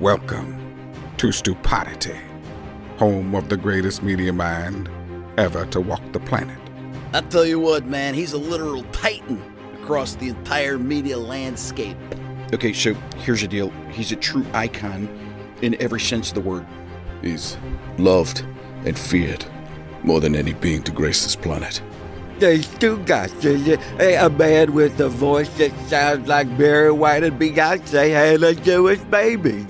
Welcome to Stupidity, home of the greatest media mind ever to walk the planet. I tell you what, man, he's a literal titan across the entire media landscape. Okay, so here's the deal. He's a true icon in every sense of the word. He's loved and feared more than any being to grace this planet. There's two guys, a man with a voice that sounds like Barry White and Beyonce had a Jewish baby.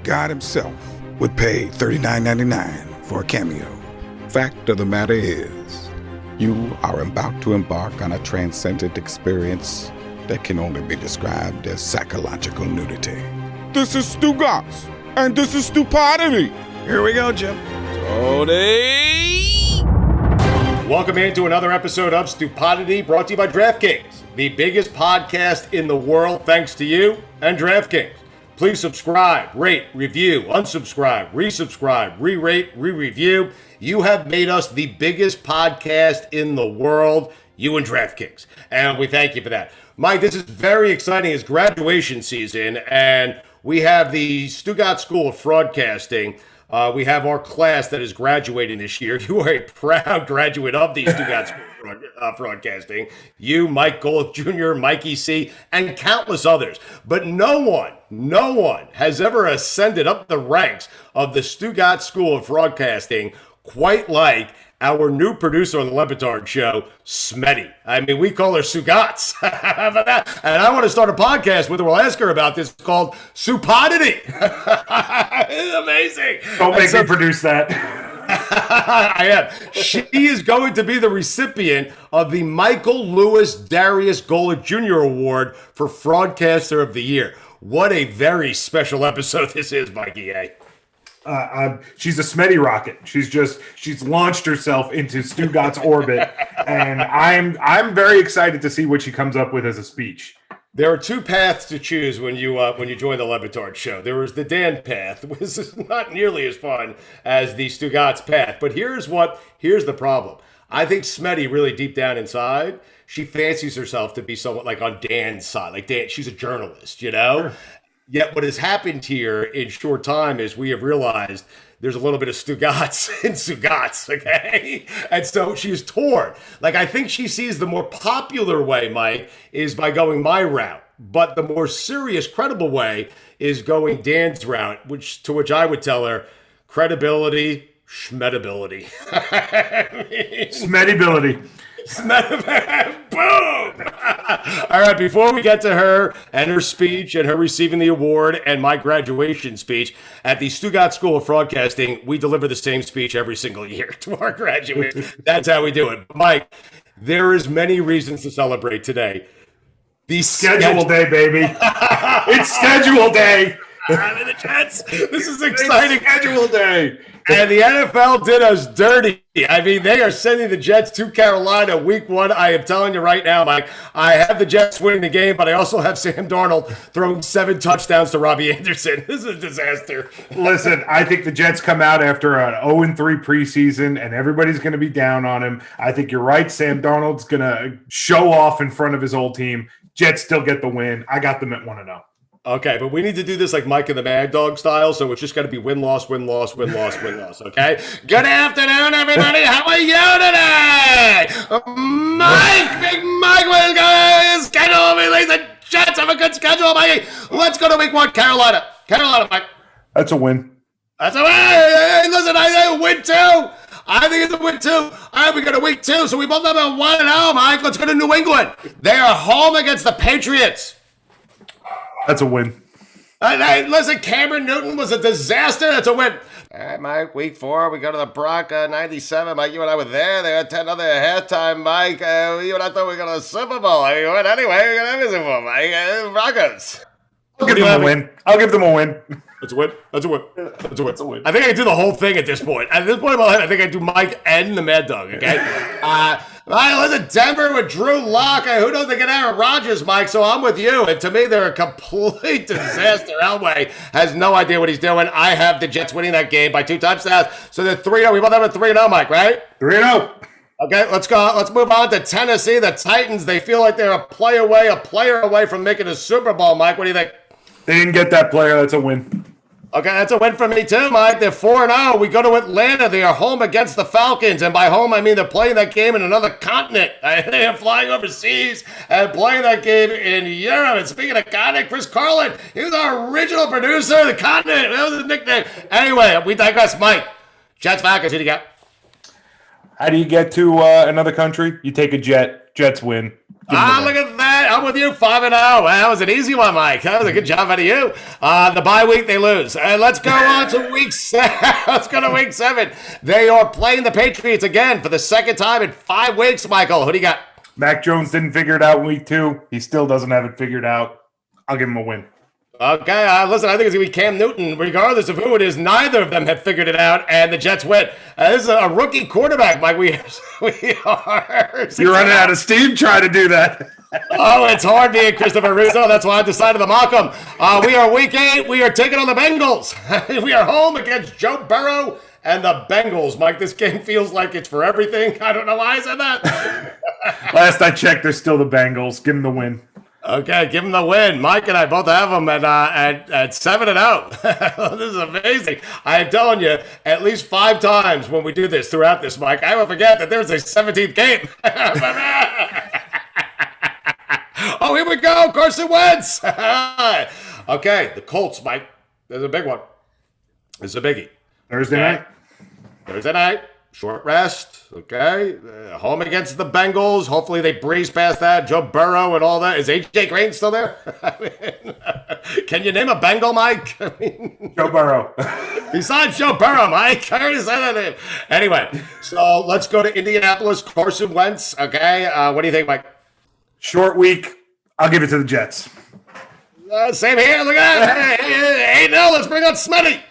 God himself would pay $39.99 for a cameo. Fact of the matter is, you are about to embark on a transcendent experience that can only be described as psychological nudity. This is Stugotz, and this is Stupidity. Here we go, Jim. Tony! Welcome into another episode of Stupidity, brought to you by DraftKings, the biggest podcast in the world, thanks to you and DraftKings. Please subscribe, rate, review, unsubscribe, resubscribe, re-rate, re-review. You have made us the biggest podcast in the world, you and DraftKings, and we thank you for that. Mike, this is very exciting. It's graduation season, and we have the Stugotz School of Fraudcasting. We have our class that is graduating this year. You are a proud graduate of the Stugotz School of Fraudcasting. You, Mike Golick Jr., Mikey C., and countless others. But no one has ever ascended up the ranks of the Stugotz School of Fraudcasting quite like our new producer on the Lepetard Show, Smetty. I mean, we call her Stugotz. How about that? And I want to start a podcast with her. We'll ask her about this called Stupidity. It's amazing. Don't make me produce that. I am. She is going to be the recipient of the Michael Lewis Darius Golick Jr. Award for Fraudcaster of the Year. What a very special episode this is, Mikey A. She's a Smetty rocket. She's launched herself into Stugotz orbit, and I'm very excited to see what she comes up with as a speech. There are two paths to choose when you join the Lepetard Show. There was the Dan path, which is not nearly as fun as the Stugotz path. But here's the problem. I think Smetty, really deep down inside, she fancies herself to be somewhat like on Dan's side. Like Dan, she's a journalist, you know? Sure. Yet what has happened here in short time is we have realized there's a little bit of Stugotz in Stugotz, okay? And so she's torn. Like, I think she sees the more popular way, Mike, is by going my route. But the more serious, credible way is going Dan's route, to which I would tell her, credibility, schmedibility. Smedibility. Boom! All right, before we get to her and her speech and her receiving the award and my graduation speech, at the Stugotz School of Fraudcasting, we deliver the same speech every single year to our graduates. That's how we do it. Mike, there is many reasons to celebrate today. The schedule day, baby. It's schedule day. I'm in the Jets. This is exciting. It's schedule day. And the NFL did us dirty. I mean, they are sending the Jets to Carolina week 1. I am telling you right now, Mike, I have the Jets winning the game, but I also have Sam Darnold throwing 7 touchdowns to Robbie Anderson. This is a disaster. Listen, I think the Jets come out after an 0-3 preseason, and everybody's going to be down on him. I think you're right. Sam Darnold's going to show off in front of his old team. Jets still get the win. I got them at 1-0. Okay, but we need to do this like Mike and the Mad Dog style, so it's just got to be win-loss, win-loss, win-loss, win-loss, okay? Good afternoon, everybody. How are you today? Mike, Big Mike, what's going schedule? The Jets have a good schedule, Mike. Let's go to week 1, Carolina. Carolina, Mike. That's a win. That's a win. Hey, listen, I win too. I think it's a win too. All right, we go to week 2, so we both have a 1-0, Mike. Let's go to New England. They are home against the Patriots. That's a win. Listen, Cameron Newton was a disaster. That's a win. All right, Mike, week 4, we go to the Bronco 97. Mike, you and I were there. They had 10 other halftime, Mike. You and I thought we were going to the Super Bowl. I mean, anyway, we're going to have a Super Bowl, Mike. Broncos. I'll give them a win. I'll give them a win. That's a win. That's a win. That's a win. That's a win. I think I can do the whole thing at this point. At this point in my life, I think I do Mike and the Mad Dog, okay? Listen, Denver with Drew Lock. Who knows they get Aaron Rodgers, Mike? So I'm with you. And to me, they're a complete disaster. Elway has no idea what he's doing. I have the Jets winning that game by 2 touchdowns. So they're 3-0. We both have a 3-0, Mike, right? 3-0. Okay, let's go. Let's move on to Tennessee. The Titans, they feel like they're a player away from making a Super Bowl, Mike. What do you think? They didn't get that player. That's a win. Okay, that's a win for me too, Mike. They're 4-0. We go to Atlanta. They are home against the Falcons. And by home, I mean they're playing that game in another continent. They are flying overseas and playing that game in Europe. And speaking of continent, Chris Carlin, he was our original producer of the continent. That was his nickname. Anyway, we digress. Mike, Jets, Falcons, who do you got? How do you get to another country? You take a jet. Jets win. Look at that. I'm with you. 5-0. That was an easy one, Mike. That was a good job out of you. The bye week, they lose. Let's go on to week 7. Let's go to week 7. They are playing the Patriots again for the second time in 5 weeks, Michael. Who do you got? Mac Jones didn't figure it out in week 2. He still doesn't have it figured out. I'll give him a win. Okay, listen, I think it's going to be Cam Newton. Regardless of who it is, neither of them have figured it out, and the Jets win. This is a rookie quarterback, Mike. We are. You're running out of steam trying to do that. Oh, it's hard being Christopher Rizzo. That's why I decided to mock him. We are week 8. We are taking on the Bengals. We are home against Joe Burrow and the Bengals. Mike, this game feels like it's for everything. I don't know why I said that. Last I checked, they're still the Bengals. Give them the win. Okay, give them the win. Mike and I both have them at 7-0. This is amazing. I am telling you, at least 5 times when we do this throughout this, Mike, I will forget that there's a 17th game. Oh, here we go. Carson Wentz. Okay, the Colts, Mike. There's a big one. This is a biggie. Thursday night. Short rest, okay? Home against the Bengals. Hopefully they breeze past that. Joe Burrow and all that. Is A.J. Green still there? Can you name a Bengal, Mike? Joe Burrow. Besides Joe Burrow, Mike. I already said that name. Anyway, so let's go to Indianapolis. Carson Wentz, okay? What do you think, Mike? Short week. I'll give it to the Jets. Same here. Look at that. Hey, 8-0. Let's bring on Smitty.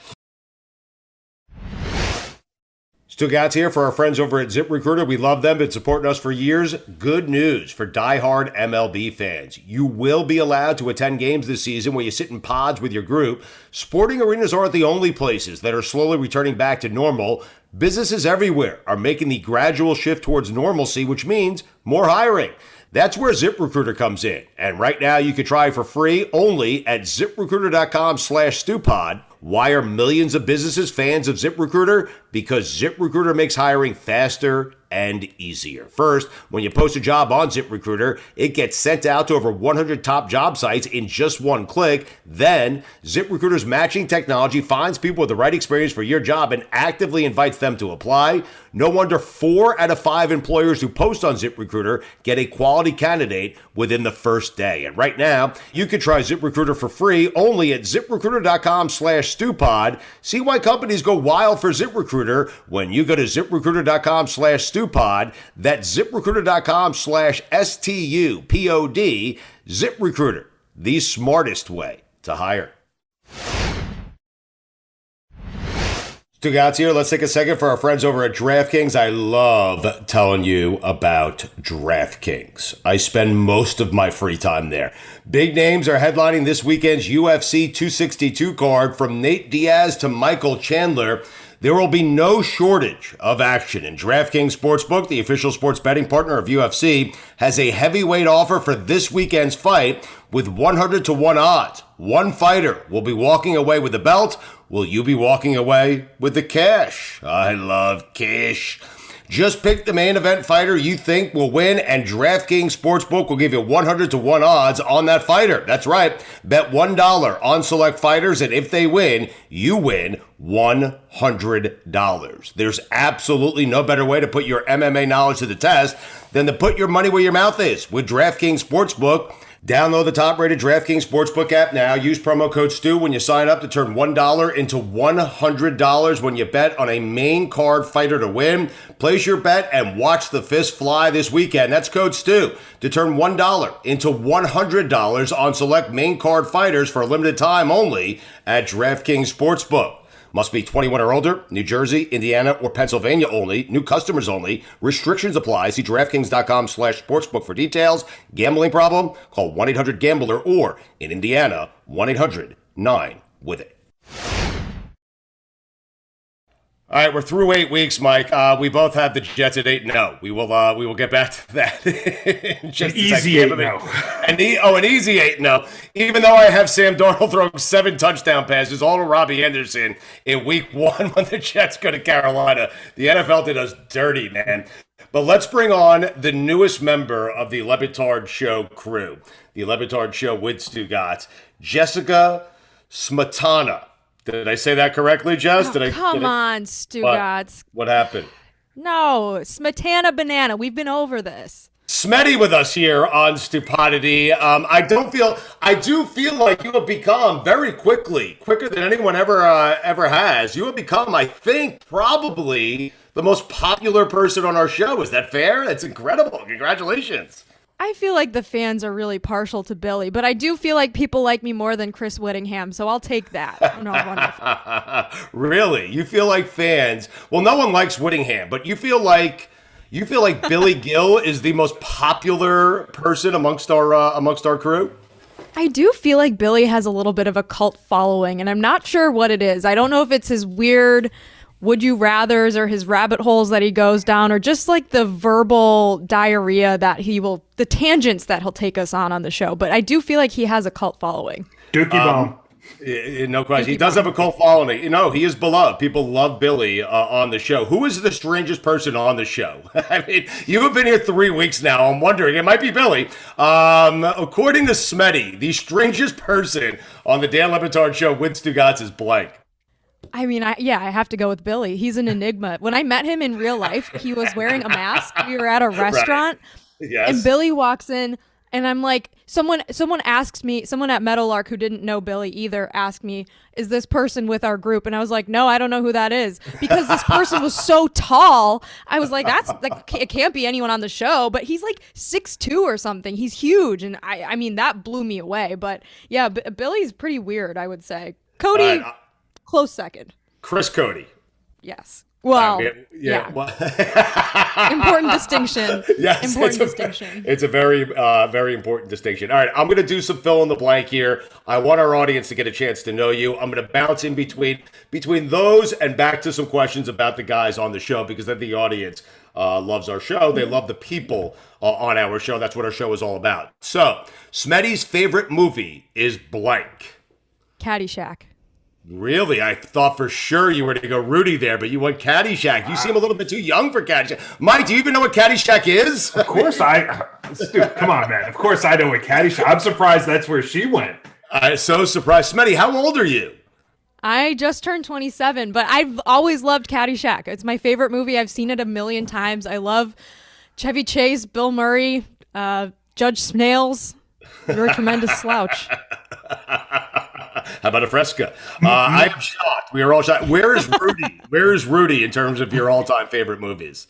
Stugats here for our friends over at ZipRecruiter. We love them. Been supporting us for years. Good news for diehard MLB fans. You will be allowed to attend games this season where you sit in pods with your group. Sporting arenas aren't the only places that are slowly returning back to normal. Businesses everywhere are making the gradual shift towards normalcy, which means more hiring. That's where ZipRecruiter comes in. And right now you can try for free only at ZipRecruiter.com/StewPod. Why are millions of businesses fans of ZipRecruiter? Because ZipRecruiter makes hiring faster and easier. First, when you post a job on ZipRecruiter, it gets sent out to over 100 top job sites in just one click. Then, ZipRecruiter's matching technology finds people with the right experience for your job and actively invites them to apply. No wonder 4 out of 5 employers who post on ZipRecruiter get a quality candidate within the first day. And right now, you can try ZipRecruiter for free only at ZipRecruiter.com/StewPod. See why companies go wild for ZipRecruiter when you go to ZipRecruiter.com/StewPod. That's ZipRecruiter.com/StewPod. ZipRecruiter, the smartest way to hire. Stugats here. Let's take a second for our friends over at DraftKings. I love telling you about DraftKings. I spend most of my free time there. Big names are headlining this weekend's UFC 262 card, from Nate Diaz to Michael Chandler. There will be no shortage of action, and DraftKings Sportsbook, the official sports betting partner of UFC, has a heavyweight offer for this weekend's fight with 100-1 odds. One fighter will be walking away with the belt. Will you be walking away with the cash? I love cash. Just pick the main event fighter you think will win, and DraftKings Sportsbook will give you 100-1 odds on that fighter. That's right. Bet $1 on select fighters, and if they win, you win $100. There's absolutely no better way to put your MMA knowledge to the test than to put your money where your mouth is with DraftKings Sportsbook. Download the top-rated DraftKings Sportsbook app now. Use promo code STU when you sign up to turn $1 into $100 when you bet on a main card fighter to win. Place your bet and watch the fist fly this weekend. That's code STU to turn $1 into $100 on select main card fighters for a limited time only at DraftKings Sportsbook. Must be 21 or older, New Jersey, Indiana, or Pennsylvania only. New customers only. Restrictions apply. See DraftKings.com/sportsbook for details. Gambling problem? Call 1-800-GAMBLER or, in Indiana, 1-800-9-WITH-IT. All right, we're through 8 weeks, Mike. We both have the Jets at 8-0. We will get back to that. Just an easy 8-0. An easy 8-0. Even though I have Sam Darnold throwing 7 touchdown passes, all to Robbie Anderson in week 1 when the Jets go to Carolina. The NFL did us dirty, man. But let's bring on the newest member of the Le Batard Show crew. The Le Batard Show with Stugotz, Jessica Smetana. Did I say that correctly, Jess? Come on, Stugotz. What happened? No, Smetana Banana. We've been over this. Smetty with us here on Stupidity. I do feel like you have become very quicker than anyone ever has. You have become, I think, probably the most popular person on our show. Is that fair? That's incredible. Congratulations. I feel like the fans are really partial to Billy, but I do feel like people like me more than Chris Whittingham, so I'll take that. No, wonderful. Really? You feel like fans? Well, no one likes Whittingham, but you feel like Billy Gill is the most popular person amongst our crew? I do feel like Billy has a little bit of a cult following, and I'm not sure what it is. I don't know if it's his weird would you rathers or his rabbit holes that he goes down, or just like the verbal diarrhea that the tangents that he'll take us on the show. But I do feel like he has a cult following. Dookie Bomb. No question. He does have a cult following. He is beloved. People love Billy on the show. Who is the strangest person on the show? I mean, you have been here 3 weeks now. I'm wondering. It might be Billy. According to Smetty, the strangest person on the Dan Le Batard Show with Stugotz is blank. I mean, I have to go with Billy. He's an enigma. When I met him in real life, he was wearing a mask. We were at a restaurant, right. Yes. And Billy walks in, and I'm like, someone asks me, someone at Meadowlark who didn't know Billy either asked me, is this person with our group? And I was like, no, I don't know who that is, because this person was so tall. I was like, it can't be anyone on the show, but he's like 6'2" or something. He's huge, and I mean, that blew me away. But yeah, Billy's pretty weird, I would say. Cody. Close second. Chris Cody. Yes. Well, yeah. Important distinction. Yes. Distinction. It's a very, very important distinction. All right. I'm going to do some fill in the blank here. I want our audience to get a chance to know you. I'm going to bounce in between those and back to some questions about the guys on the show, because then the audience loves our show. They love the people on our show. That's what our show is all about. So, Smetty's favorite movie is blank. Caddyshack. Really? I thought for sure you were going to go Rudy there, but you went Caddyshack. You seem a little bit too young for Caddyshack. Mike, do you even know what Caddyshack is? Of course Dude, come on, man. Of course I know what Caddyshack. I'm surprised that's where she went. I'm so surprised. Smetty, how old are you? I just turned 27, but I've always loved Caddyshack. It's my favorite movie. I've seen it a million times. I love Chevy Chase, Bill Murray, Judge Snails. You're a tremendous slouch. How about a Fresca? I am shocked. We are all shocked. Where is Rudy? Where is Rudy in terms of your all-time favorite movies?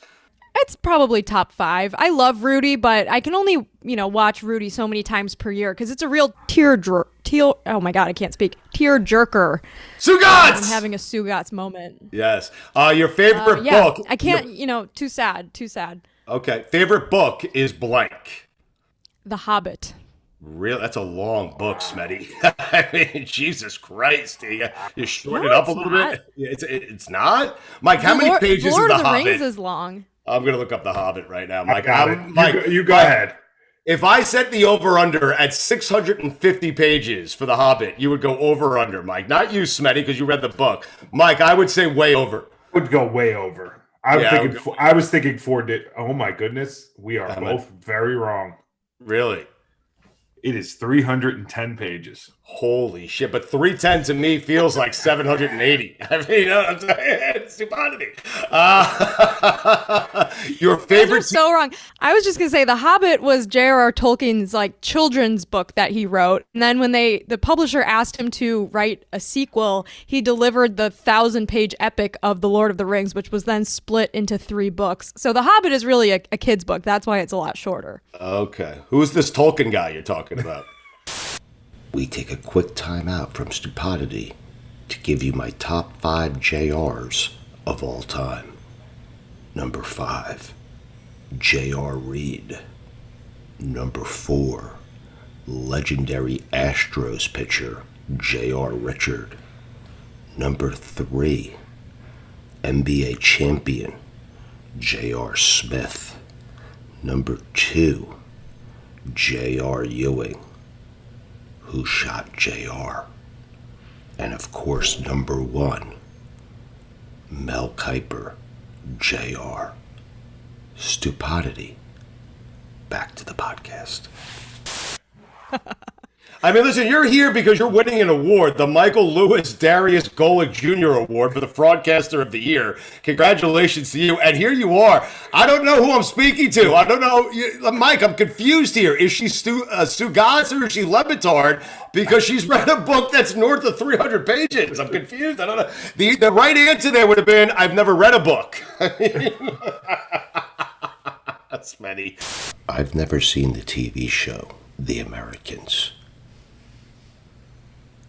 It's probably top 5. I love Rudy, but I can only, watch Rudy so many times per year because it's a real oh my God, I can't speak. Tear jerker. Stugotz! I'm having a Stugotz moment. Yes. Your favorite book? I can't, too sad. Okay. Favorite book is blank. The Hobbit. Real? That's a long book, Smetty. I mean, Jesus Christ. You shorten it up a little bit? It's not? Mike, how many pages is The Hobbit? Lord of the Rings is long. I'm going to look up The Hobbit right now. Mike, Mike, you go ahead. If I set the over-under at 650 pages for The Hobbit, you would go over-under, Mike. Not you, Smetty, because you read the book. Mike, I would say way over. Would go way over. I was thinking 4. Oh, my goodness. We are both very wrong. Really? It is 310 pages. Holy shit. But 310 to me feels like 780. I mean, you know what I'm saying? It's stupidity. Your favorite... so wrong. I was just going to say The Hobbit was J.R.R. Tolkien's children's book that he wrote. And then when the publisher asked him to write a sequel, he delivered the 1,000-page epic of The Lord of the Rings, which was then split into 3 books. So The Hobbit is really a kid's book. That's why it's a lot shorter. Okay. Who's this Tolkien guy you're talking about? We take a quick time out from Stupidity to give you my top 5 JRs of all time. Number 5, J.R. Reed. Number 4, legendary Astros pitcher J.R. Richard. Number 3, NBA champion J.R. Smith. Number 2, J.R. Ewing, who shot J.R. And of course, number 1, Mel Kiper, J.R. Stupidity. Back to the podcast. I mean, listen, you're here because you're winning an award, the Michael Lewis Darius Golick Jr. Award for the Fraudcaster of the Year. Congratulations to you. And here you are. I don't know who I'm speaking to. I don't know. Mike, I'm confused here. Is she Stugatz or is she Lebitard? Because she's read a book that's north of 300 pages. I'm confused. I don't know. The right answer there would have been, I've never read a book. That's many. I've never seen the TV show, The Americans.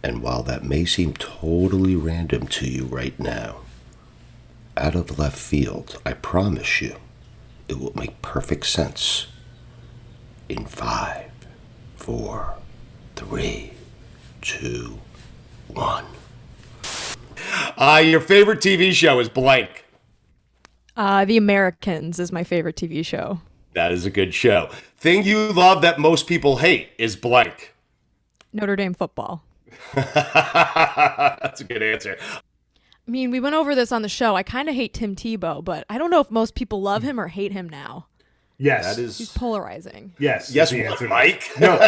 And while that may seem totally random to you right now, out of left field, I promise you, it will make perfect sense in 5, 4, 3, 2, 1. Your favorite TV show is blank. The Americans is my favorite TV show. That is a good show. Thing you love that most people hate is blank. Notre Dame football. That's a good answer. I mean, we went over this on the show. I kind of hate Tim Tebow, but I don't know if most people love him or hate him now. Yes. He's polarizing. Yes. Yes, the what, answer. Mike? No.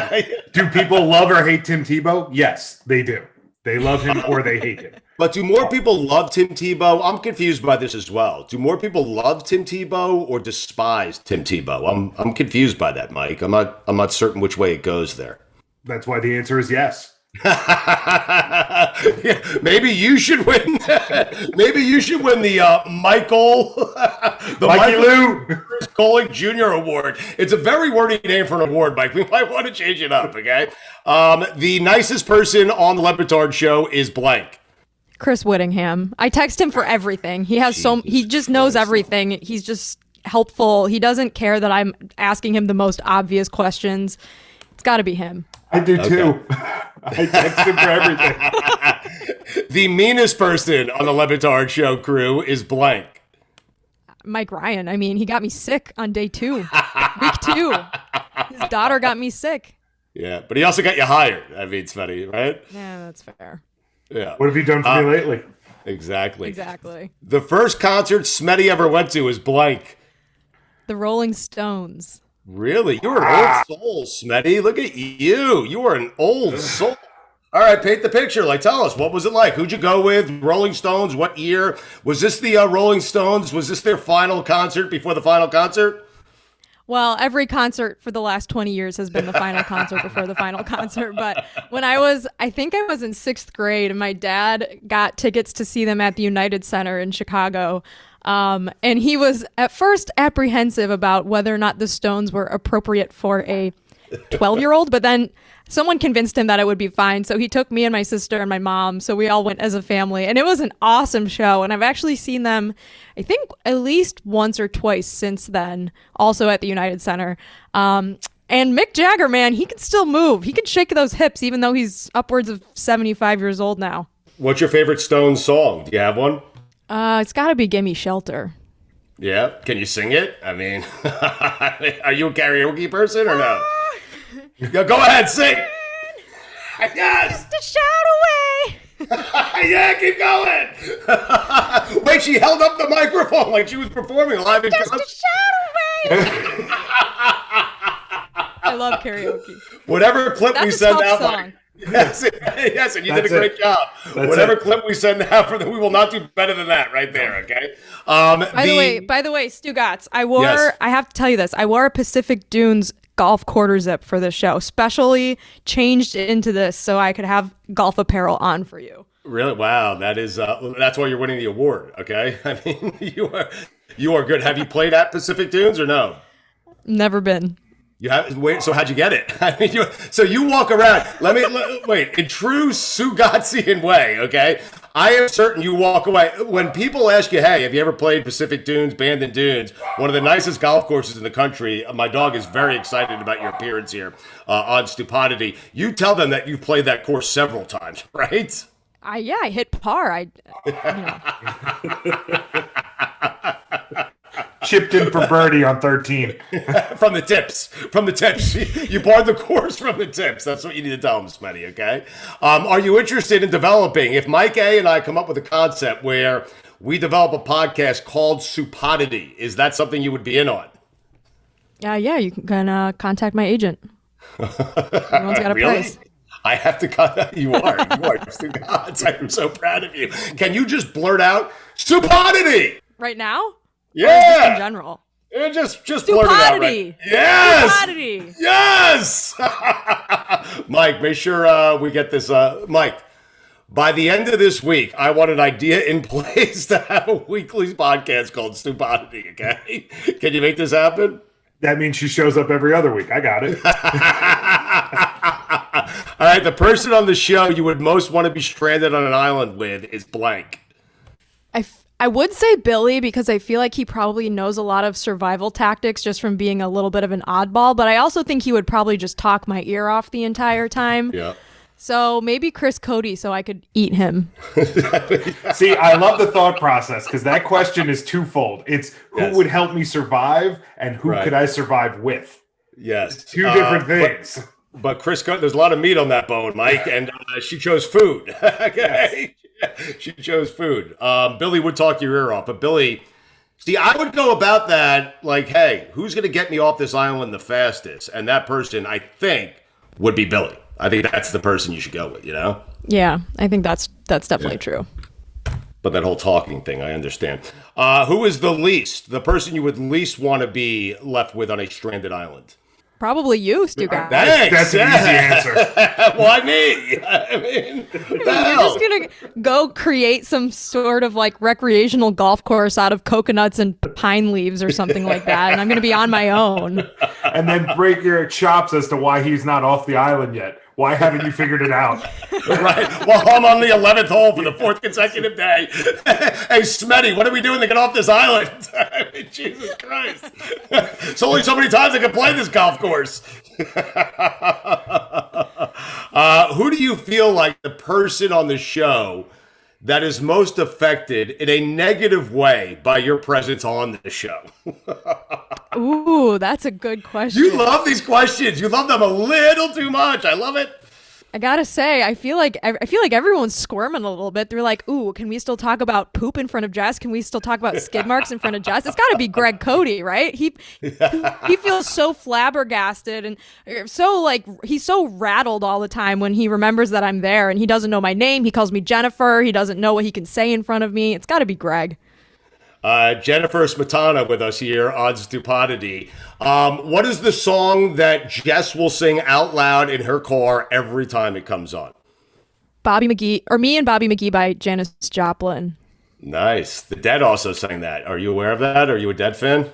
Do people love or hate Tim Tebow? Yes, they do. They love him or they hate him. But do more people love Tim Tebow? I'm confused by this as well. Do more people love Tim Tebow or despise Tim Tebow? I'm confused by that, Mike. I'm not certain which way it goes there. That's why the answer is yes. Yeah, maybe you should win. Maybe you should win the Mikey Lou Golick Jr. Award. It's a very wordy name for an award, Mike. We might want to change it up, okay? The nicest person on the Lepetard show is blank. Chris Whittingham. I text him for everything. He has he just knows everything. He's just helpful. He doesn't care that I'm asking him the most obvious questions. It's got to be him. I do too. I text him for everything. The meanest person on the Lepetard show crew is blank. Mike Ryan. I mean, he got me sick on day 2. Week 2. His daughter got me sick. Yeah, but he also got you hired. I mean, it's funny, right? Yeah, that's fair. Yeah. What have you done for me lately? Exactly. The first concert Smetty ever went to was blank. The Rolling Stones. Really? You're an old soul, Smetty. Look at you. You are an old soul. All right, paint the picture. Like, tell us, what was it like? Who'd you go with? Rolling Stones? What year? Was this the Rolling Stones? Was this their final concert before the final concert? Well, every concert for the last 20 years has been the final concert before the final concert. But when I think I was in 6th grade, and my dad got tickets to see them at the United Center in Chicago. And he was at first apprehensive about whether or not the Stones were appropriate for a 12-year-old, but then someone convinced him that it would be fine. So he took me and my sister and my mom. So we all went as a family, and it was an awesome show. And I've actually seen them, I think, at least once or twice since then, also at the United Center. And Mick Jagger, man, he can still move. He can shake those hips, even though he's upwards of 75 years old now. What's your favorite Stones song? Do you have one? It's got to be Gimme Shelter. Yeah. Can you sing it? I mean, are you a karaoke person or no? Go ahead, sing. Yes. Just a shout away. Yeah, keep going. Wait, she held up the microphone like she was performing live in Just a shout away. I love karaoke. Whatever clip That's we a send tough out. song. Yes, and you did a great job. Whatever clip we send out for them, we will not do better than that right there, okay? By the way, Stugatz, I have to tell you this. I wore a Pacific Dunes golf quarter zip for this show, specially changed into this so I could have golf apparel on for you. Really? Wow, that's why you're winning the award, okay? I mean, you are good. Have you played at Pacific Dunes or no? Never been. You have wait. So how'd you get it? I mean, you walk around. Wait. In true Sugatzian way, okay? I am certain you walk away when people ask you, "Hey, have you ever played Pacific Dunes, Bandon Dunes, one of the nicest golf courses in the country?" My dog is very excited about your appearance here on Stupidity. You tell them that you've played that course several times, right? I hit par. chipped in for birdie on 13. From the tips. You barred the course from the tips. That's what you need to tell him, Smitty, okay? Are you interested in developing? If Mike A and I come up with a concept where we develop a podcast called Supodity, is that something you would be in on? Yeah, you can contact my agent. Everyone's got a Really? price. I have to cut. You are. Just to God, I'm so proud of you. Can you just blurt out Supodity? Right now? Or Yeah. just in general. Yeah, just blurt it out. Right? Yes. Supodity. Yes. Mike, make sure we get this. Mike, by the end of this week, I want an idea in place to have a weekly podcast called Supodity. Okay? Can you make this happen? That means she shows up every other week. I got it. All right, the person on the show you would most want to be stranded on an island with is blank. I would say Billy because I feel like he probably knows a lot of survival tactics just from being a little bit of an oddball, but I also think he would probably just talk my ear off the entire time. Yeah. So maybe Chris Cody so I could eat him. See, I love the thought process because that question is twofold. It's who would help me survive and who could I survive with? Yes. Two different things. But Chris, there's a lot of meat on that bone, Mike, and she chose food. Okay. She chose food. Billy would talk your ear off, but Billy, see, I would go about that like, hey, who's going to get me off this island the fastest? And that person, I think, would be Billy. I think that's the person you should go with, you know? Yeah, I think that's definitely true. But that whole talking thing, I understand. Who is the person you would least want to be left with on a stranded island? Probably you, Stu guy. Thanks. That's an easy answer. Why me? I mean, You're just going to go create some sort of like recreational golf course out of coconuts and pine leaves or something like that. And I'm going to be on my own. And then break your chops as to why he's not off the island yet. Why haven't you figured it out? Right. Well, I'm on the 11th hole for the 4th consecutive day. Hey, Smetty, what are we doing to get off this island? I mean, Jesus Christ. It's only so many times I can play this golf course. Who do you feel like the person on the show that is most affected in a negative way by your presence on the show? Ooh, that's a good question. You love these questions. You love them a little too much. I love it. I gotta say, I feel like everyone's squirming a little bit. They're like, "Ooh, can we still talk about poop in front of Jess? Can we still talk about skid marks in front of Jess?" It's got to be Greg Cody, right? He feels so flabbergasted and so like he's so rattled all the time when he remembers that I'm there and he doesn't know my name. He calls me Jennifer. He doesn't know what he can say in front of me. It's got to be Greg. Jennifer Smetana with us here on Stupidity. What is the song that Jess will sing out loud in her car every time it comes on? Bobby McGee, or Me and Bobby McGee by Janis Joplin. Nice. The Dead also sang that. Are you aware of that? Are you a Dead fan?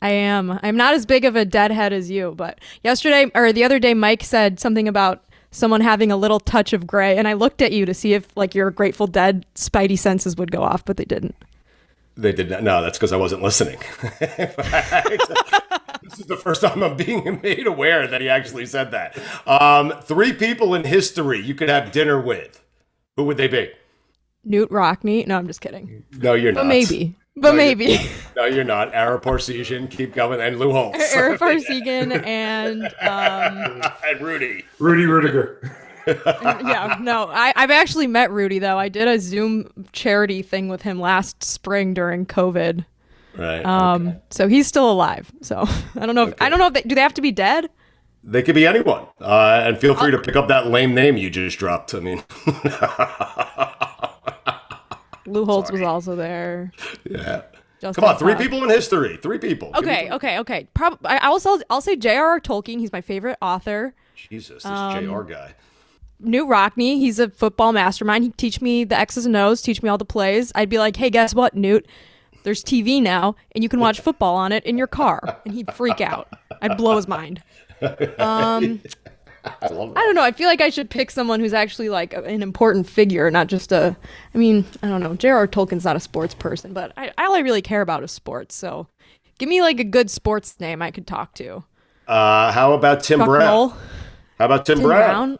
I am. I'm not as big of a Deadhead as you, but the other day, Mike said something about someone having a little touch of gray, and I looked at you to see if like your Grateful Dead spidey senses would go off, but they didn't. They did not. No, that's because I wasn't listening. This is the first time I'm being made aware that he actually said that. 3 people in history you could have dinner with. Who would they be? Newt Rockney. No, I'm just kidding. No, you're not. But maybe. No, you're not. Ara Parseghian, keep going, and Lou Holtz. Ara Parseghian and and Rudy Rudiger. Yeah, no, I've actually met Rudy though. I did a Zoom charity thing with him last spring during COVID. Right. Okay. So he's still alive. So I don't know if do they have to be dead? They could be anyone. And feel free to pick up that lame name you just dropped. I mean, Lou Holtz was also there. Yeah. Justin Come on, 3 Todd. people in history. 3 people. Okay. I'll say J.R.R. Tolkien. He's my favorite author. Jesus, this JR guy. Newt Rockney, he's a football mastermind. He'd teach me the X's and O's, teach me all the plays. I'd be like, hey, guess what, Newt? There's TV now, and you can watch football on it in your car. And he'd freak out. I'd blow his mind. I don't know. I feel like I should pick someone who's actually like an important figure, not just I don't know. J.R.R. Tolkien's not a sports person, but all I really care about is sports. So give me like a good sports name I could talk to. How about Tim Chuck Brown? Noll. How about Tim Brown?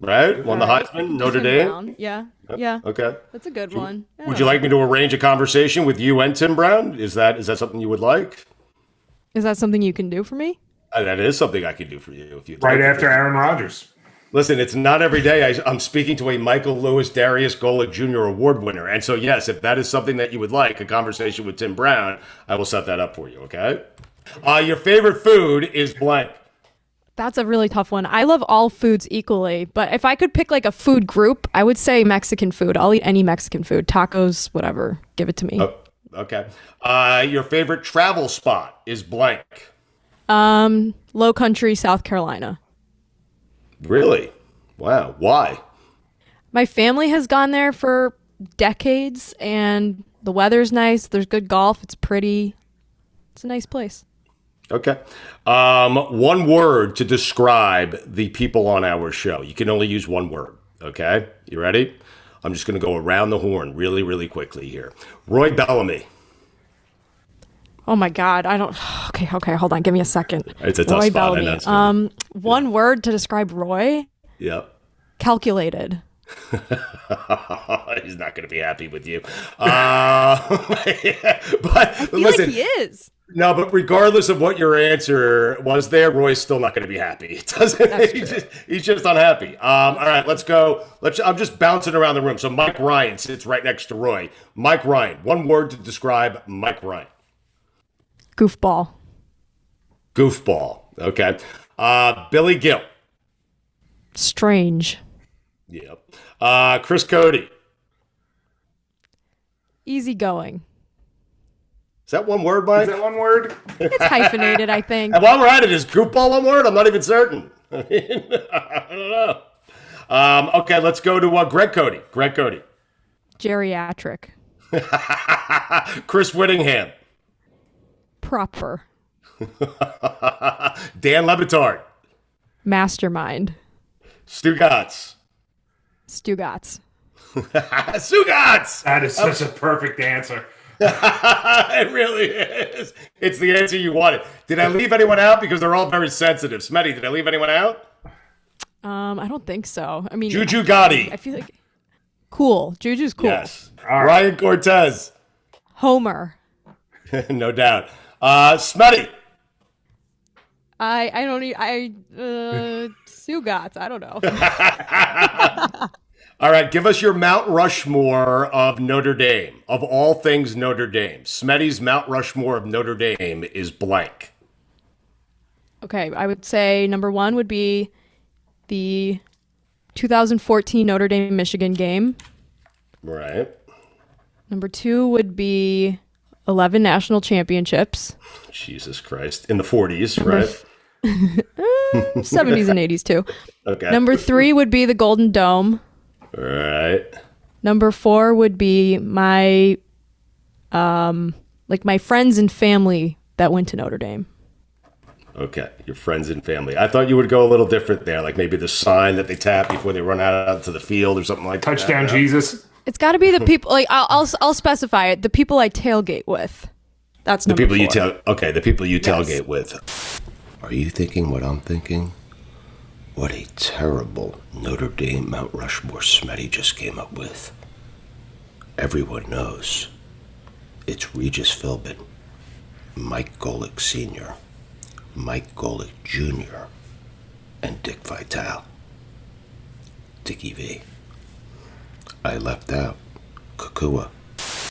right? Won the Right. Heisman, Notre Tim Dame. Brown. Yeah. Okay. That's a good one. Yeah. Would you like me to arrange a conversation with you and Tim Brown? Is that something you would like? Is that something you can do for me? That is something I could do for you if you Right after Aaron Rodgers. Listen, it's not every day I'm speaking to a Michael Lewis Darius Golick Jr. award winner. And so, yes, if that is something that you would like, a conversation with Tim Brown, I will set that up for you, okay? Your favorite food is blank. That's a really tough one. I love all foods equally, but if I could pick like a food group, I would say Mexican food. I'll eat any Mexican food, tacos, whatever. Give it to me. Oh, okay. Your favorite travel spot is blank. Low country, South Carolina. Really? Wow. Why? My family has gone there for decades, and the weather's nice. There's good golf. It's pretty. It's a nice place. Okay. One word to describe the people on our show. You can only use one word. Okay. You ready? I'm just going to go around the horn really, really quickly here. Roy Bellamy. Oh my God, I don't. Okay, hold on. Give me a second. It's a tough Roy spot. Bellamy. One word to describe Roy. Yep. Calculated. He's not going to be happy with you. But I feel listen, like he is. no, but regardless of what your answer was there, Roy's still not going to be happy. It doesn't. He's just unhappy. All right, let's go. I'm just bouncing around the room. So Mike Ryan sits right next to Roy. Mike Ryan. One word to describe Mike Ryan. Goofball. Goofball. Okay. Billy Gill. Strange. Yep. Chris Cody. Easygoing. Is that one word, Mike? Is that one word? It's hyphenated, I think. And while we're at it, is goofball one word? I'm not even certain. I don't know. Okay, let's go to Greg Cody. Greg Cody. Geriatric. Chris Whittingham. Proper. Dan Lebitard. Mastermind. Stu Gatz. Stugotz. Sugats! That is such a perfect answer. It really is. It's the answer you wanted. Did I leave anyone out? Because they're all very sensitive. Smetty, did I leave anyone out? I don't think so. I mean, Juju Gotti. I feel like cool. Juju's cool. Yes. Ryan Cortez. Homer. No doubt. Smetty. Sugotz. I don't know. All right, give us your Mount Rushmore of Notre Dame. Of all things Notre Dame. Smetty's Mount Rushmore of Notre Dame is blank. Okay, I would say number one would be the 2014 Notre Dame Michigan game. Right. Number two would be 11 national championships. Jesus Christ. In the 40s, right? 70s and 80s too. Okay. Number three would be the Golden Dome. Right. Number four would be my my friends and family that went to Notre Dame. Okay, your friends and family. I thought you would go a little different there, like maybe the sign that they tap before they run out to the field or something like that. Touchdown, Jesus. It's got to be the people. Like I'll specify it. The people I tailgate with. That's the number people four. the people you Yes. tailgate with. Are you thinking what I'm thinking? What a terrible Notre Dame Mount Rushmore Smetty just came up with. Everyone knows. It's Regis Philbin, Mike Golick Sr., Mike Golick Jr., and Dick Vitale. Dickie V. I left out Kukua.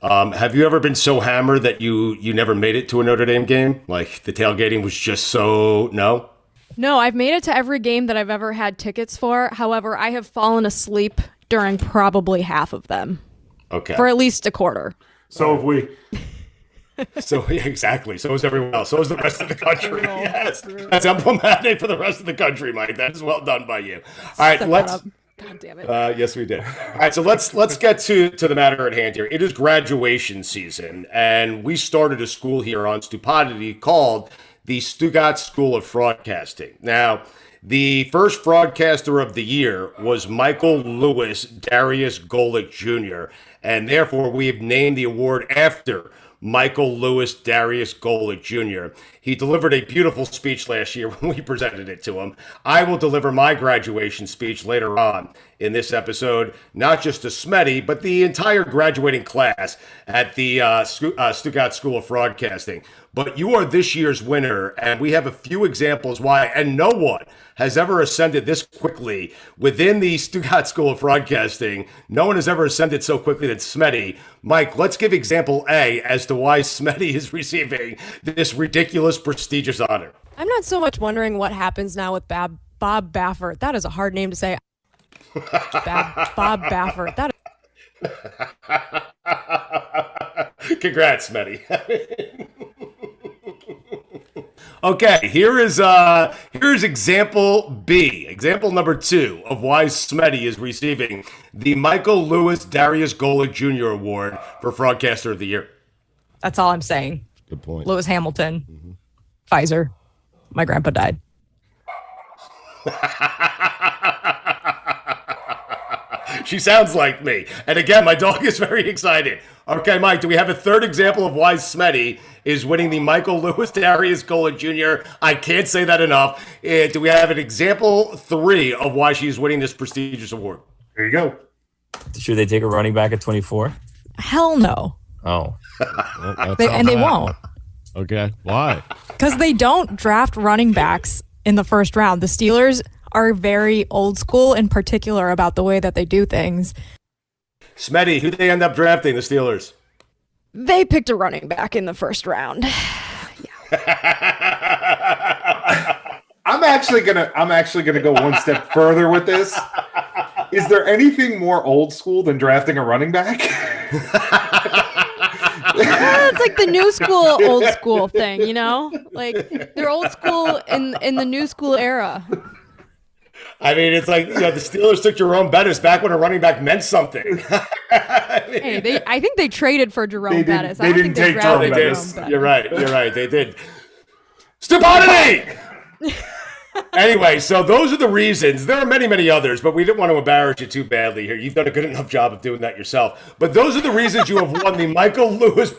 Have you ever been so hammered that you never made it to a Notre Dame game? Like the tailgating was just so no? No, I've made it to every game that I've ever had tickets for. However, I have fallen asleep during probably half of them. Okay. For at least a quarter. So have we. So yeah, exactly. So is everyone else. So is the rest of the country. Yes. That's emblematic for the rest of the country, Mike. That is well done by you. All right, Step let's that up. God damn it. yes, we did. All right, so let's get to the matter at hand here. It is graduation season, and we started a school here on Stupidity called the Stugatz School of Fraudcasting. Now, the first fraudcaster of the year was Michael Lewis Darius Golick Jr., and therefore we have named the award after Michael Lewis Darius Golick Jr. He delivered a beautiful speech last year when we presented it to him. I will deliver my graduation speech later on in this episode, not just to Smetty, but the entire graduating class at the Stuttgart School of Broadcasting. But you are this year's winner, and we have a few examples why, and no one has ever ascended this quickly within the Stuttgart School of Broadcasting. No one has ever ascended so quickly than Smetty. Mike, let's give example A as to why Smetty is receiving this ridiculous, prestigious honor. I'm not so much wondering what happens now with Bob Baffert. That is a hard name to say. Bob Baffert. That is... Congrats, Smetty. Okay, here's example B, example number 2 of why Smetty is receiving the Michael Lewis Darius Golick Jr. Award for Broadcaster of the Year. That's all I'm saying. Good point. Lewis Hamilton, Pfizer. My grandpa died. She sounds like me. And again, my dog is very excited. Okay, Mike, do we have a third example of why Smetty is winning the Michael Lewis Darius Golick Jr.? I can't say that enough. Do we have an example 3 of why she's winning this prestigious award? There you go. Should they take a running back at 24? Hell no. Oh. They won't. Okay. Why? Because they don't draft running backs in the first round. The Steelers are very old school, in particular about the way that they do things. Smetty, who did they end up drafting, the Steelers? They picked a running back in the first round. I'm actually gonna go one step further with this. Is there anything more old school than drafting a running back? It's like the new school, old school thing, you know? Like they're old school in the new school era. I mean, it's like, the Steelers took Jerome Bettis back when a running back meant something. I think they traded for Jerome Bettis. They didn't take Jerome Bettis. You're right. They did. Stupidity! Anyway, so those are the reasons. There are many, many others, but we didn't want to embarrass you too badly here. You've done a good enough job of doing that yourself. But those are the reasons you have won the Michael Lewis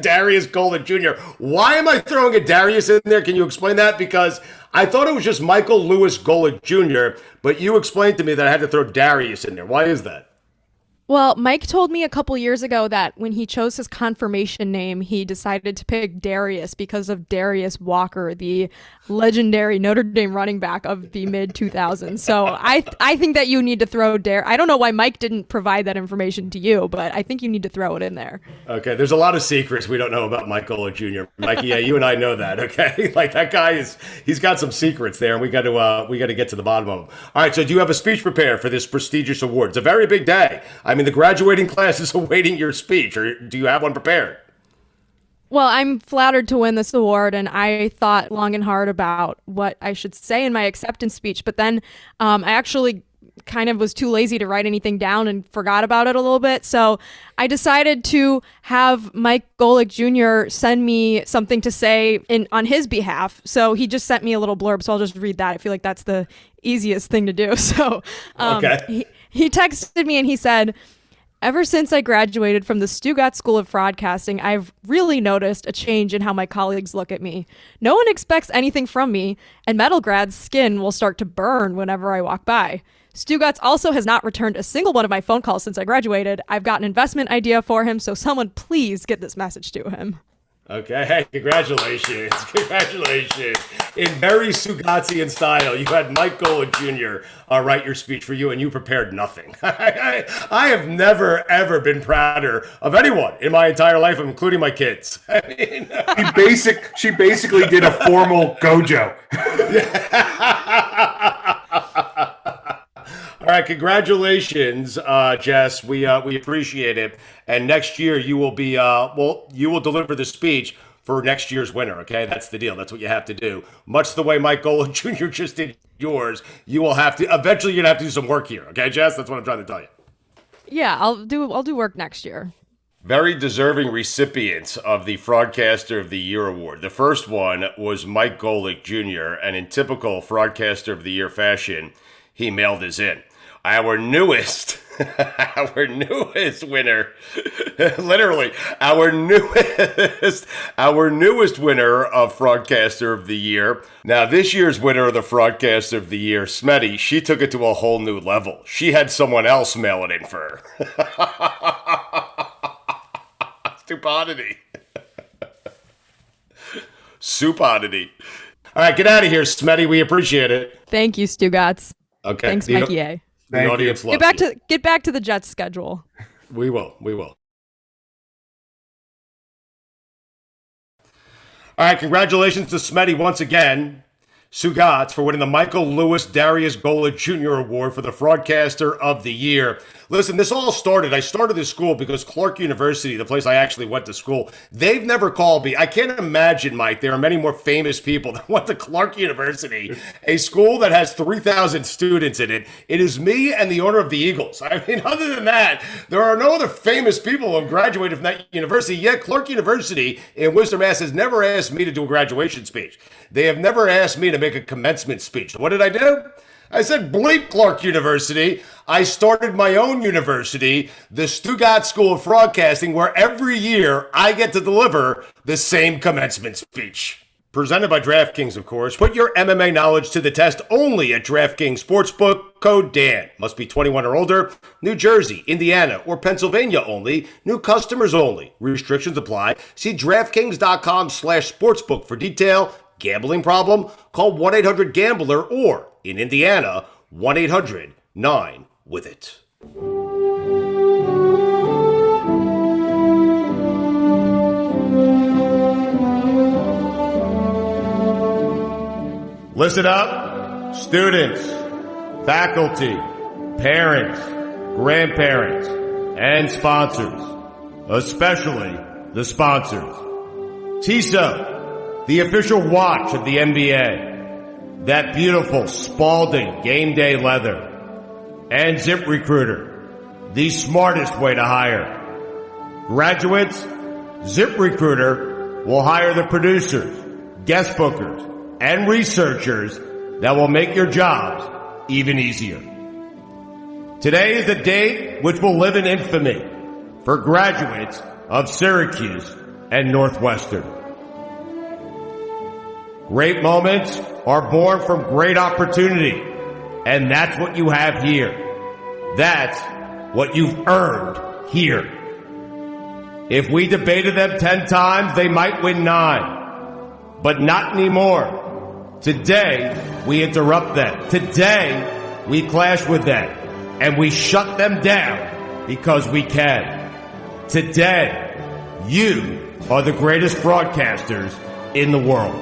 Darius Golick Jr. Why am I throwing a Darius in there? Can you explain that? Because I thought it was just Michael Lewis Golick Jr., but you explained to me that I had to throw Darius in there. Why is that? Well, Mike told me a couple years ago that when he chose his confirmation name, he decided to pick Darius because of Darius Walker, the legendary Notre Dame running back of the mid-2000s. So I think that you need to throw I don't know why Mike didn't provide that information to you, but I think you need to throw it in there. Okay, there's a lot of secrets we don't know about Mike Golick Jr. Mikey, yeah, you and I know that, okay? Like that guy he's got some secrets there, and we got to get to the bottom of them. All right, so do you have a speech prepared for this prestigious award? It's a very big day. I mean, the graduating class is awaiting your speech, or do you have one prepared? Well, I'm flattered to win this award, and I thought long and hard about what I should say in my acceptance speech, but then I actually kind of was too lazy to write anything down and forgot about it a little bit. So I decided to have Mike Golick Jr. send me something to say on his behalf. So he just sent me a little blurb, so I'll just read that. I feel like that's the easiest thing to do. So okay. He texted me and he said, "Ever since I graduated from the Stuttgart School of Broadcasting, I've really noticed a change in how my colleagues look at me. No one expects anything from me, and Metalgrad's skin will start to burn whenever I walk by. Stugatz also has not returned a single one of my phone calls since I graduated. I've got an investment idea for him, so someone please get this message to him." Okay, hey, congratulations. Congratulations. In very Sugatzian style, you had Mike Golick Jr. Write your speech for you, and you prepared nothing. I have never, ever been prouder of anyone in my entire life, including my kids. I mean, she basically did a formal Gojo. All right, congratulations, Jess. We appreciate it. And next year you will be you will deliver the speech for next year's winner. Okay, that's the deal. That's what you have to do. Much the way Mike Golick Jr. just did yours, you will have to. Eventually, you're gonna have to do some work here. Okay, Jess, that's what I'm trying to tell you. Yeah, I'll do work next year. Very deserving recipients of the Broadcaster of the Year award. The first one was Mike Golick Jr., and in typical Broadcaster of the Year fashion, he mailed his in. our newest winner, literally our newest winner of Fraudcaster of the Year. Now, this year's winner of the Fraudcaster of the Year, Smetty, she took it to a whole new level. She had someone else mail it in for her. Stupidity. Soupodity. All right, get out of here, Smetty. We appreciate it. Thank you, Stugatz. Okay. Thanks, Mikey A. The audience loves Get back to the Jets schedule. We will. All right, congratulations to Smetty once again. Stugatz for winning the Michael Lewis Darius Gola Jr. Award for the Fraudcaster of the Year. Listen, this all started, I started this school because Clark University, the place I actually went to school, they've never called me. I can't imagine, Mike, there are many more famous people that went to Clark University, a school that has 3,000 students in it. It is me and the owner of the Eagles. I mean, other than that, there are no other famous people who have graduated from that university, yet Clark University in Worcester, Mass. has never asked me to do a graduation speech. They have never asked me to make a commencement speech. What did I do? I said, bleep Clark University. I started my own university, the Stugatz School of Fraudcasting, where every year I get to deliver the same commencement speech. Presented by DraftKings, of course. Put your MMA knowledge to the test only at DraftKings Sportsbook. Code DAN. Must be 21 or older. New Jersey, Indiana, or Pennsylvania only. New customers only. Restrictions apply. See DraftKings.com/sportsbook for detail. Gambling problem? Call 1-800-GAMBLER or, in Indiana, 1-800-9-WITH-IT. Listen up, students, faculty, parents, grandparents, and sponsors, especially the sponsors. TISO, the official watch of the NBA, that beautiful Spalding game day leather, and ZipRecruiter, the smartest way to hire. Graduates, ZipRecruiter will hire the producers, guest bookers, and researchers that will make your jobs even easier. Today is a date which will live in infamy for graduates of Syracuse and Northwestern. Great moments are born from great opportunity, and that's what you have here. That's what you've earned here. If we debated them 10 times, they might win 9, but not anymore. Today, we interrupt them. Today, we clash with them, and we shut them down because we can. Today, you are the greatest broadcasters in the world.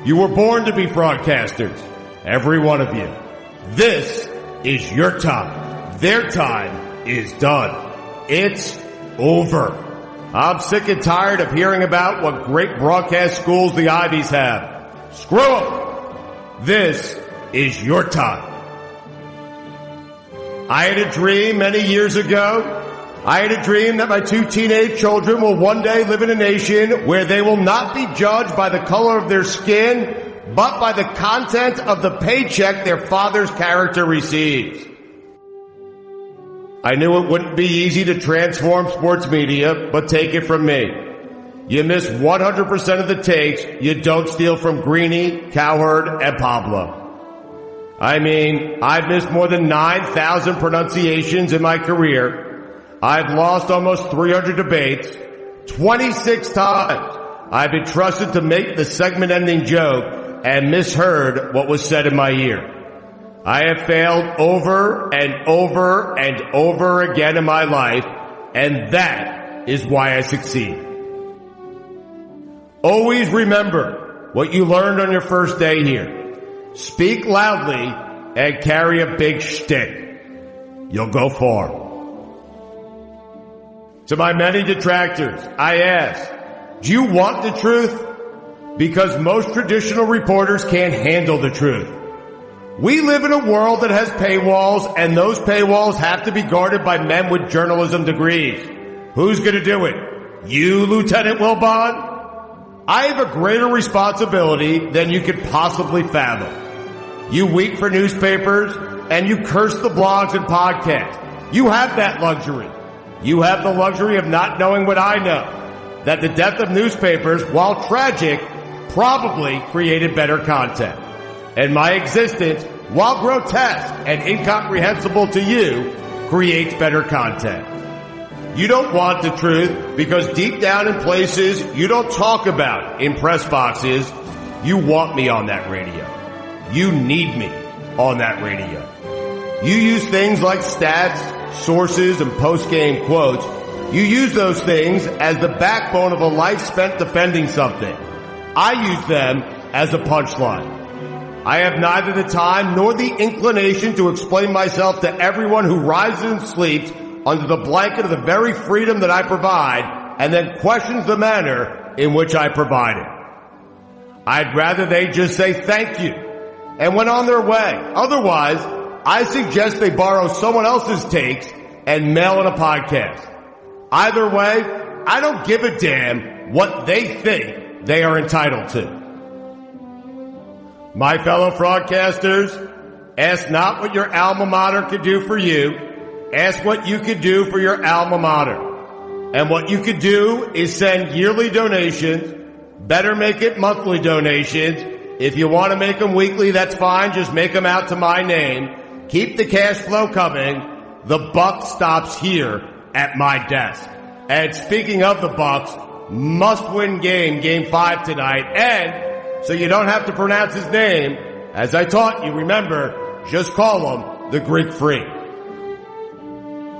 You were born to be broadcasters, every one of you. This is your time. Their time is done. It's over. I'm sick and tired of hearing about what great broadcast schools the Ivies have. Screw them. This is your time. I had a dream many years ago. I had a dream that my 2 teenage children will one day live in a nation where they will not be judged by the color of their skin, but by the content of the paycheck their father's character receives. I knew it wouldn't be easy to transform sports media, but take it from me. You miss 100% of the takes you don't steal from Greeny, Cowherd, and Pablo. I mean, I've missed more than 9,000 pronunciations in my career. I've lost almost 300 debates. 26 times I've been trusted to make the segment-ending joke and misheard what was said in my ear. I have failed over and over and over again in my life, and that is why I succeed. Always remember what you learned on your first day here. Speak loudly and carry a big shtick. You'll go far. To my many detractors, I ask, do you want the truth? Because most traditional reporters can't handle the truth. We live in a world that has paywalls, and those paywalls have to be guarded by men with journalism degrees. Who's going to do it? You, Lieutenant Wilbon? I have a greater responsibility than you could possibly fathom. You weak for newspapers, and you curse the blogs and podcasts. You have that luxury. You have the luxury of not knowing what I know, that the death of newspapers, while tragic, probably created better content. And my existence, while grotesque and incomprehensible to you, creates better content. You don't want the truth because deep down in places you don't talk about in press boxes, you want me on that radio. You need me on that radio. You use things like stats, sources, and post-game quotes. You use those things as the backbone of a life spent defending something. I use them as a punchline. I have neither the time nor the inclination to explain myself to everyone who rises and sleeps under the blanket of the very freedom that I provide and then questions the manner in which I provide it. I'd rather they just say thank you and went on their way. Otherwise, I suggest they borrow someone else's takes and mail in a podcast. Either way, I don't give a damn what they think they are entitled to. My fellow broadcasters, ask not what your alma mater could do for you. Ask what you could do for your alma mater. And what you could do is send yearly donations. Better make it monthly donations. If you want to make them weekly, that's fine. Just make them out to my name. Keep the cash flow coming. The buck stops here at my desk. And speaking of the Bucks, must-win game 5 tonight. And so you don't have to pronounce his name, as I taught you, remember, just call him the Greek Freak.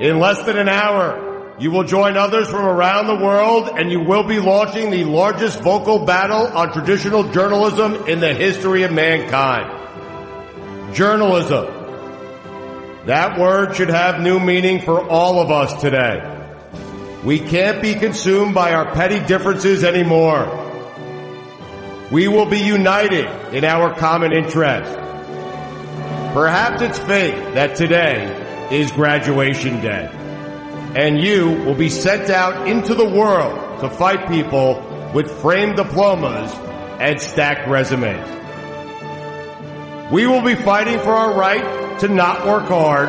In less than an hour, you will join others from around the world and you will be launching the largest vocal battle on traditional journalism in the history of mankind. Journalism. That word should have new meaning for all of us today. We can't be consumed by our petty differences anymore. We will be united in our common interest. Perhaps it's fate that today is graduation day, and you will be sent out into the world to fight people with framed diplomas and stacked resumes. We will be fighting for our right to not work hard,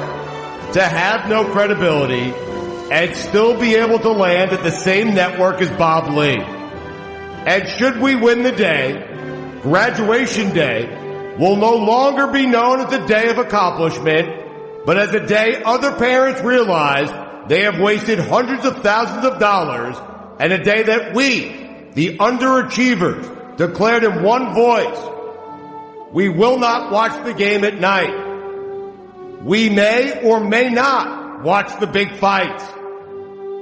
to have no credibility, and still be able to land at the same network as Bob Lee. And should we win the day, graduation day will no longer be known as a day of accomplishment, but as a day other parents realize they have wasted hundreds of thousands of dollars, and a day that we, the underachievers, declared in one voice, we will not watch the game at night. We may or may not watch the big fights.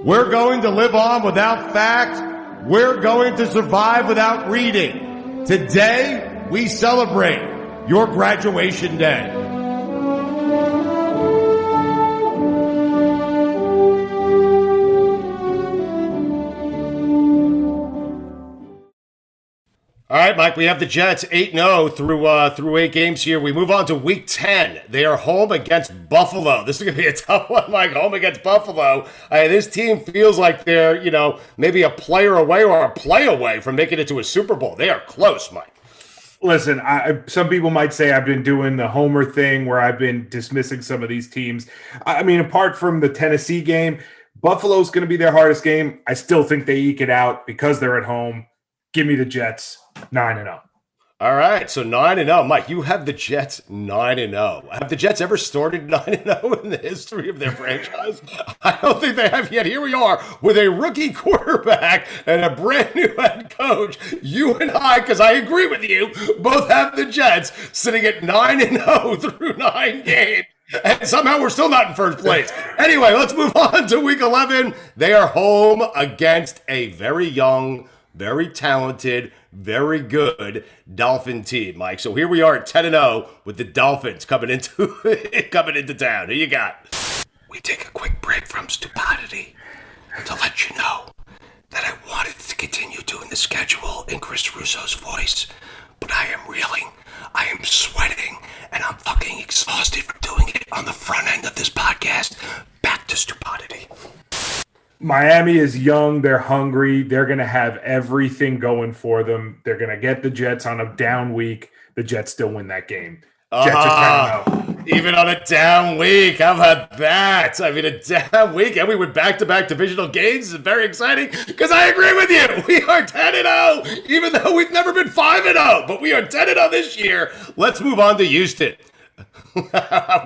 We're going to live on without facts. We're going to survive without reading. Today, we celebrate your graduation day. All right, Mike, we have the Jets 8-0 through 8 games here. We move on to Week 10. They are home against Buffalo. This is going to be a tough one, Mike, home against Buffalo. This team feels like they're, maybe a player away or a play away from making it to a Super Bowl. They are close, Mike. Listen, some people might say I've been doing the homer thing where I've been dismissing some of these teams. I mean, apart from the Tennessee game, Buffalo's going to be their hardest game. I still think they eke it out because they're at home. Give me the Jets 9-0. All right, so 9-0. Mike, you have the Jets 9-0. Have the Jets ever started 9-0 in the history of their franchise? I don't think they have yet. Here we are with a rookie quarterback and a brand new head coach. You and I, because I agree with you, both have the Jets sitting at 9-0 through 9 games. And somehow we're still not in first place. Anyway, let's move on to Week 11. They are home against a very young, very talented, very good Dolphin team, Mike. So here we are at 10-0 with the Dolphins coming into town. Who you got? We take a quick break from stupidity to let you know that I wanted to continue doing the schedule in Chris Russo's voice, but I am reeling, I am sweating, and I'm fucking exhausted from doing it on the front end of this podcast. Back to stupidity. Miami is young. They're hungry. They're going to have everything going for them. They're going to get the Jets on a down week. The Jets still win that game. Jets are 10-0. Even on a down week. How about that? I mean, a down week, and we went back-to-back divisional games. It's very exciting because I agree with you. We are 10-0, even though we've never been 5-0. But we are 10-0 this year. Let's move on to Houston.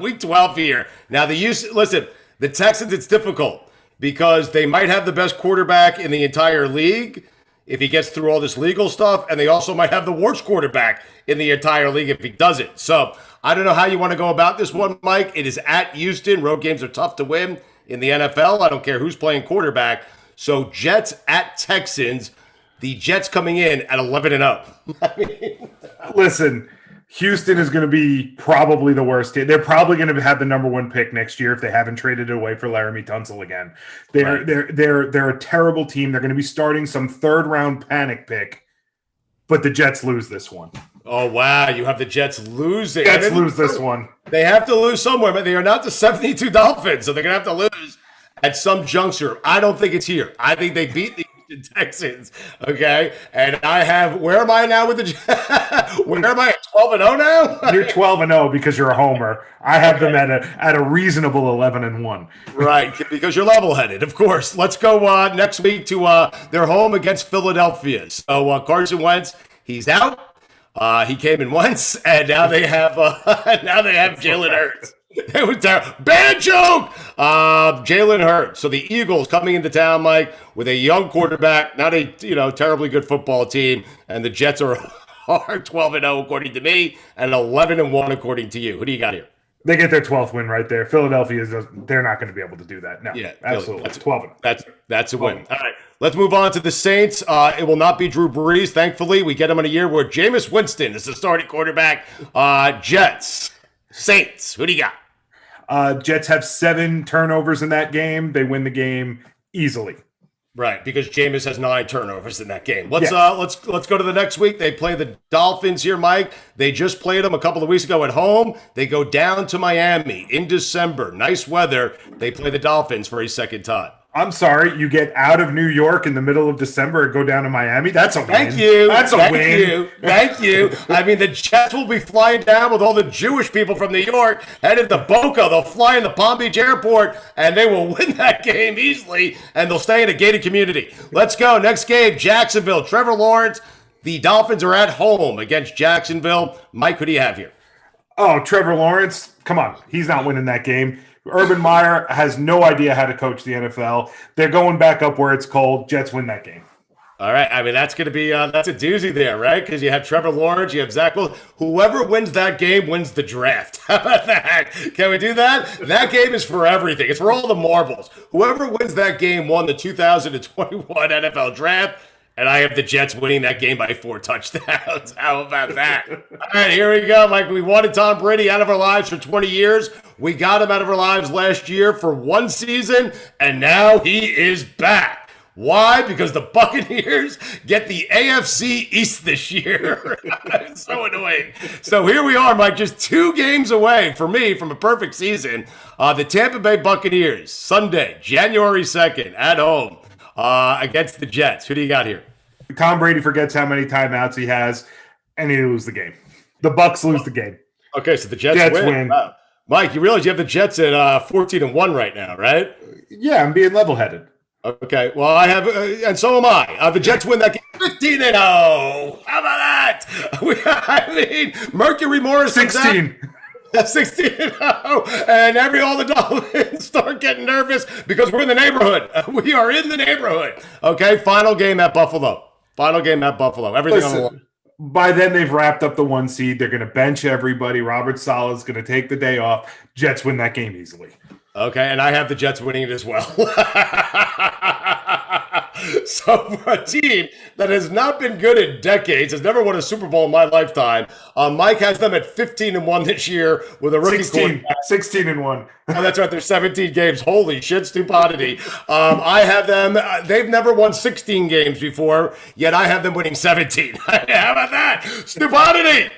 Week 12 here. Now, listen, the Texans, it's difficult because they might have the best quarterback in the entire league if he gets through all this legal stuff, and they also might have the worst quarterback in the entire league if he doesn't. So I don't know how you want to go about this one, Mike. It is at Houston. Road games are tough to win in the NFL. I don't care who's playing quarterback. So Jets at Texans. The Jets coming in at 11-0. I mean, listen, Houston is going to be probably the worst team. They're probably going to have the number 1 pick next year if they haven't traded it away for Laramie Tunsil again. They're a terrible team. They're going to be starting some 3rd-round panic pick, but the Jets lose this one. Oh, wow. You have the Jets losing. Jets lose this one. They have to lose somewhere, but they are not the 72 Dolphins, so they're going to have to lose at some juncture. I don't think it's here. I think they beat the Texans, okay? And I have, where am I now with the Jets? Where am I at 12-0 now? You're 12-0 because you're a homer. I have them at a reasonable 11-1. Right, because you're level-headed, of course. Let's go next week to their home against Philadelphia. So Carson Wentz, he's out. He came in once, and now they have Jalen Hurts. It was terrible. Bad joke. Jalen Hurts. So the Eagles coming into town, Mike, with a young quarterback, not a terribly good football team, and the Jets are 12-0 according to me, and 11-1 according to you. Who do you got here? They get their 12th win right there. Philadelphia they're not going to be able to do that. No, yeah, absolutely. That's 12-0. That's a win. All right, let's move on to the Saints. It will not be Drew Brees. Thankfully, we get him in a year where Jameis Winston is the starting quarterback. Jets, Saints. Who do you got? Jets have 7 turnovers in that game. They win the game easily. Right, because Jameis has 9 turnovers in that game. Let's go to the next week. They play the Dolphins here, Mike. They just played them a couple of weeks ago at home. They go down to Miami in December. Nice weather. They play the Dolphins for a second time. I'm sorry, you get out of New York in the middle of December and go down to Miami? That's a win. Thank you. That's a win. Thank you. I mean, the Jets will be flying down with all the Jewish people from New York headed to Boca. They'll fly into Palm Beach Airport, and they will win that game easily, and they'll stay in a gated community. Let's go. Next game, Jacksonville. Trevor Lawrence. The Dolphins are at home against Jacksonville. Mike, who do you have here? Oh, Trevor Lawrence. Come on. He's not winning that game. Urban Meyer has no idea how to coach the NFL. They're going back up where it's cold. Jets win that game. All right. I mean, that's going to be that's a doozy there, right? Because you have Trevor Lawrence, you have Zach Wilson. Whoever wins that game wins the draft. How about that? Can we do that? That game is for everything. It's for all the marbles. Whoever wins that game won the 2021 NFL draft. And I have the Jets winning that game by 4 touchdowns. How about that? All right, here we go, Mike. We wanted Tom Brady out of our lives for 20 years. We got him out of our lives last year for 1 season, and now he is back. Why? Because the Buccaneers get the AFC East this year. It's so annoying. So here we are, Mike, just 2 games away for me from a perfect season. The Tampa Bay Buccaneers, Sunday, January 2nd, at home. Against the Jets. Who do you got here? Tom Brady forgets how many timeouts he has, and he lose the game. The Bucs lose the game. Okay, so the Jets win. Wow. Mike, you realize you have the Jets at 14-1 right now, right? Yeah, I'm being level-headed. Okay, well, I have, and so am I. The Jets win that game 15-0. How about that? I mean, Mercury Morris 16. 16-0, and all the Dolphins start getting nervous because we're in the neighborhood. We are in the neighborhood. Okay, final game at Buffalo. Everything on the line. By then, they've wrapped up the 1 seed. They're going to bench everybody. Robert Sala's going to take the day off. Jets win that game easily. Okay, and I have the Jets winning it as well. So for a team that has not been good in decades, has never won a Super Bowl in my lifetime, Mike has them at 15-1 this year with a rookie 16-1. Oh, that's right. There's 17 games. Holy shit, stupidity. I have them. They've never won 16 games before, yet I have them winning 17. How about that? Stupidity.